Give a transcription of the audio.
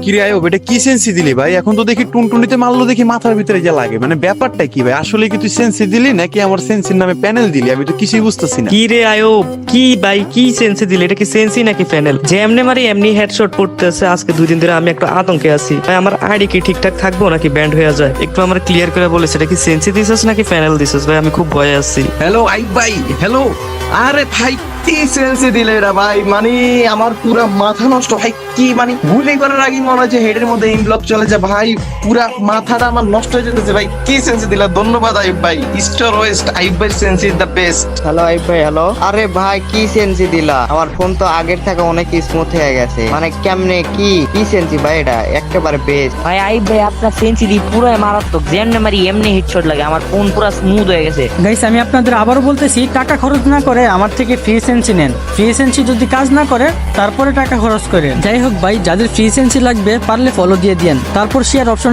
কিরে আয়ব, এটা কি সেন্সি দিলি ভাই? এখন তো দেখি টুনটুনিতে মারলো দেখি মাথার ভিতরে যা লাগে, মানে ব্যাপারটা কি ভাই? আসলে কি তুই সেন্সি দিলি নাকি আমার সেন্সির নামে প্যানেল দিলি? আমি তো কিছুই বুঝতেছি না। কি রে আয়ব, কি ভাই, কি সেন্সি দিলে? এটা কি সেন্সি নাকি ফ্যানেল? যে এমনি মারি এমনি হেডশট পড়তেছে। আজকে 2 দিন ধরে আমি একটু আতঙ্কে আছি ভাই। আমার আইডি কি ঠিকঠাক থাকবো নাকি ব্যান্ড হয়ে যায়? একটু আমার ক্লিয়ার করে বলিস, এটা কি সেন্সি দিছিস নাকি ফ্যানেল দিছিস ভাই? আমি খুব ভয়ে আছি। হ্যালো আইব ভাই, হ্যালো। আরে ভাই কি সেন্সে দিলে এরা ভাই, মানে আমার পুরা মাথা নষ্ট ভাই। কি মানে গুলি করার আগে মনে হচ্ছে হেডের মধ্যে ইনব্লক চলে যায় ভাই। পুরা মাথাটা আমার নষ্ট হয়ে যেতেছে ভাই। কি সেন্সে দিলা, ধন্যবাদ আইব ভাই। স্টার ওয়েস্ট, আইব ভাই sense is the best. Hello আইব ভাই, হ্যালো। আরে ভাই কি সেন্সি দিলা? আমার ফোন তো আগের থেকে অনেক স্মুথ হয়ে গেছে। মানে কেমনে কি সেন্সি ভাই? এটা একেবারে বেস্ট। ভাই আইব ভাই, আপনার সেঞ্চুরি পুরো মারাত্মক। যেমনি মারি এমনি হেডশট লাগে। আমার ফোন পুরো স্মুথ হয়ে গেছে। গাইস, আমি আপনাদের আবারও বলতেছি, টাকা খরচ না করে আমার থেকে ফ্রি সেন্সি নেন। ফ্রি সেন্সি যদি কাজ না করে তারপরে টাকা খরচ করেন। যাই হোক ভাই, যাদের ফ্রি সেন্সি লাগবে পারলে ফলো দিয়ে দিয়েন, তারপর শেয়ার অপশনে